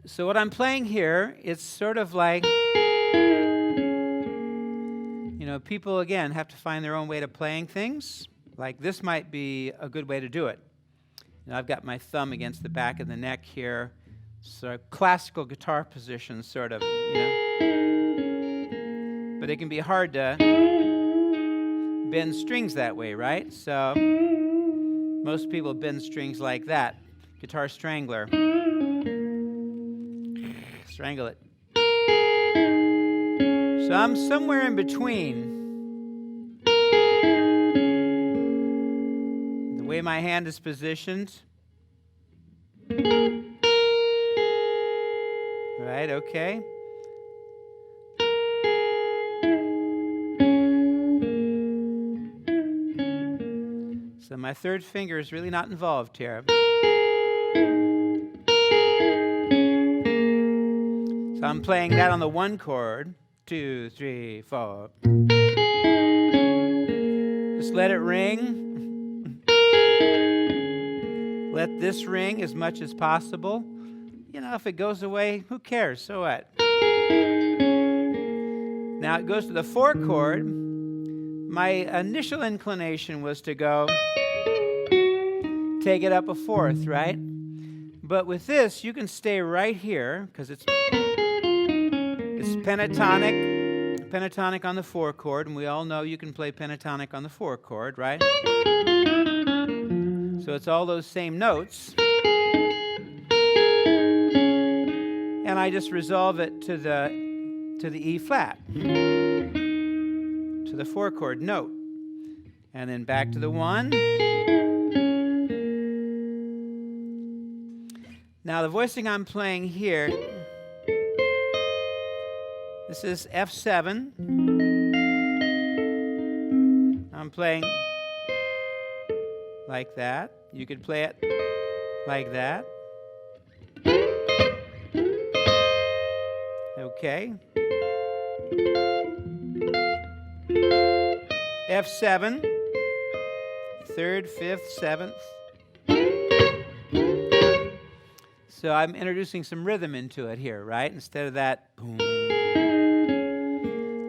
So what I'm playing here, it's sort of like, people, again, have to find their own way to playing things. Like this might be a good way to do it. I've got my thumb against the back of the neck here. So classical guitar position, sort of, But it can be hard to bend strings that way, right? So most people bend strings like that. Guitar strangler. Strangle it. So I'm somewhere in between. The way my hand is positioned. Right, okay. So my third finger is really not involved here. So I'm playing that on the 1 chord. 2, 3, 4. Just let it ring. Let this ring as much as possible. If it goes away, who cares? So what? Now it goes to the 4 chord. My initial inclination was to go take it up a 4th, right? But with this, you can stay right here because it's pentatonic on the 4 chord, and we all know you can play pentatonic on the 4 chord, right? So it's all those same notes. And I just resolve it to the E flat, to the 4 chord note, and then back to the 1. Now the voicing I'm playing here, this is F7. I'm playing like that. You could play it like that. Okay. F7, 3rd, 5th, 7th. So I'm introducing some rhythm into it here, right? Instead of that boom,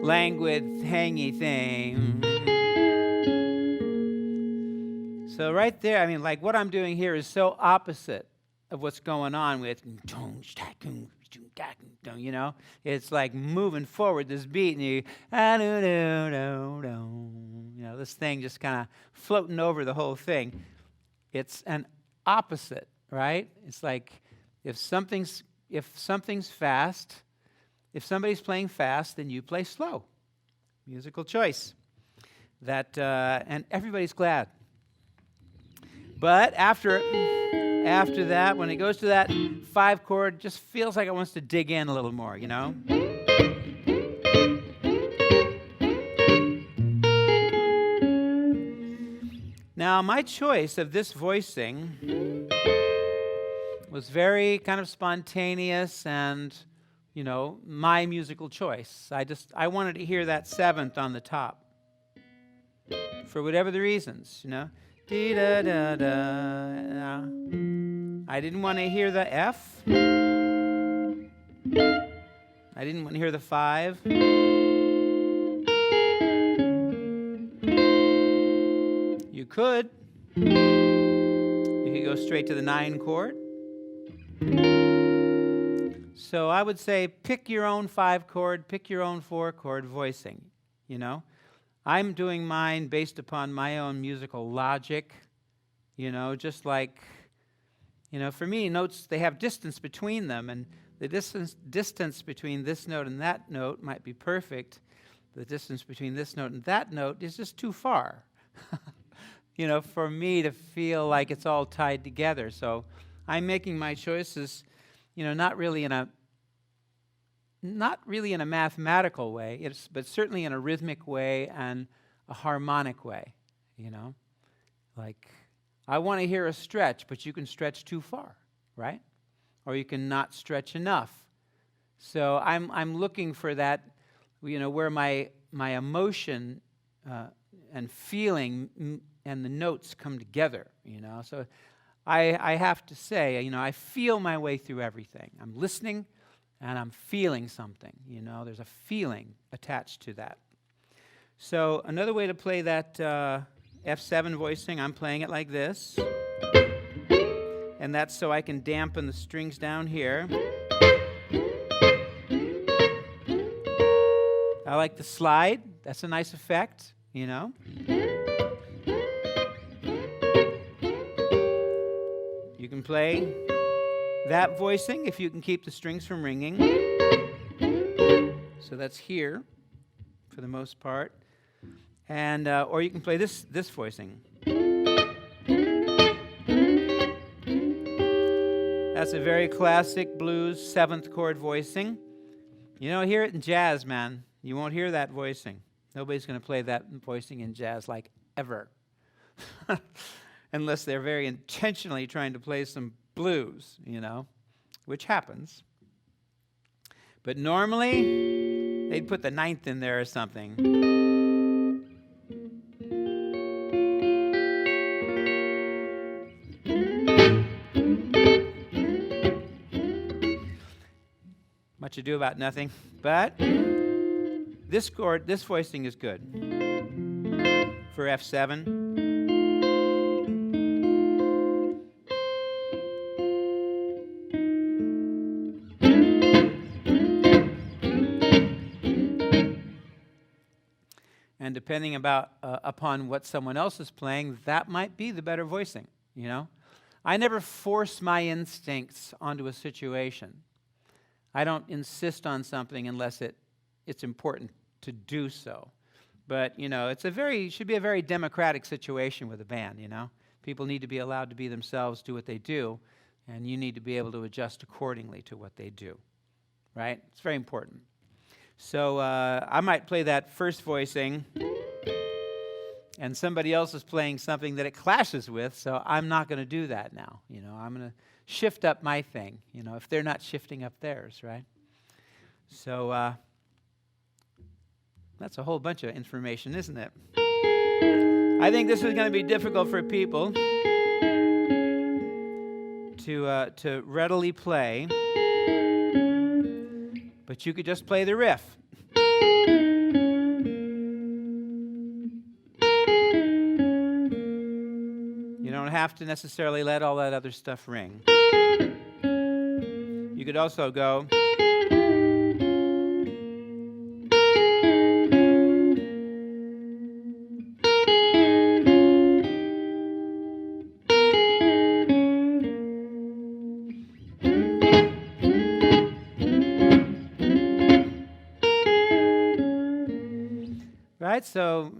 languid, hangy thing. So right there, like what I'm doing here is so opposite of what's going on with, it's like moving forward this beat, and this thing just kind of floating over the whole thing. It's an opposite, right? It's like if something's fast, if somebody's playing fast, then you play slow. Musical choice. That and everybody's glad. But after that, when it goes to that 5 chord, just feels like it wants to dig in a little more, Now, my choice of this voicing was very kind of spontaneous and, my musical choice. I wanted to hear that 7th on the top for whatever the reasons, Dee-da-da-da. I didn't want to hear the F. I didn't want to hear the 5. You could. You could go straight to the 9 chord. So I would say pick your own 5 chord, pick your own 4 chord voicing, I'm doing mine based upon my own musical logic, just like, for me, notes, they have distance between them, and the distance between this note and that note might be perfect. The distance between this note and that note is just too far, for me to feel like it's all tied together. So I'm making my choices, not really in a mathematical way, but certainly in a rhythmic way and a harmonic way, Like, I want to hear a stretch, but you can stretch too far, right? Or you can not stretch enough. So I'm looking for that, where my emotion and feeling and the notes come together, So I have to say, I feel my way through everything. I'm listening and I'm feeling something, There's a feeling attached to that. So another way to play that F7 voicing, I'm playing it like this. And that's so I can dampen the strings down here. I like the slide. That's a nice effect, You can play that voicing if you can keep the strings from ringing. So that's here for the most part. And or you can play this voicing. That's a very classic blues 7th chord voicing. You don't hear it in jazz, man. You won't hear that voicing. Nobody's going to play that voicing in jazz like ever. Unless they're very intentionally trying to play some blues, which happens. But normally, they'd put the 9th in there or something. Much ado about nothing. But this chord, this voicing is good for F7. And depending upon what someone else is playing, that might be the better voicing, I never force my instincts onto a situation. I don't insist on something unless it's important to do so. But, it should be a very democratic situation with a band, People need to be allowed to be themselves, do what they do, and you need to be able to adjust accordingly to what they do, right? It's very important. So I might play that first voicing, and somebody else is playing something that it clashes with, so I'm not going to do that now. I'm going to shift up my thing, if they're not shifting up theirs, right? So that's a whole bunch of information, isn't it? I think this is going to be difficult for people to readily play, but you could just play the riff. You don't have to necessarily let all that other stuff ring. You could also go. Right? So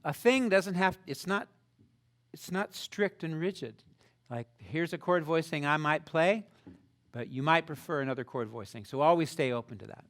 a thing doesn't have, it's not strict and rigid. Like, here's a chord voicing I might play, but you might prefer another chord voicing. So always stay open to that.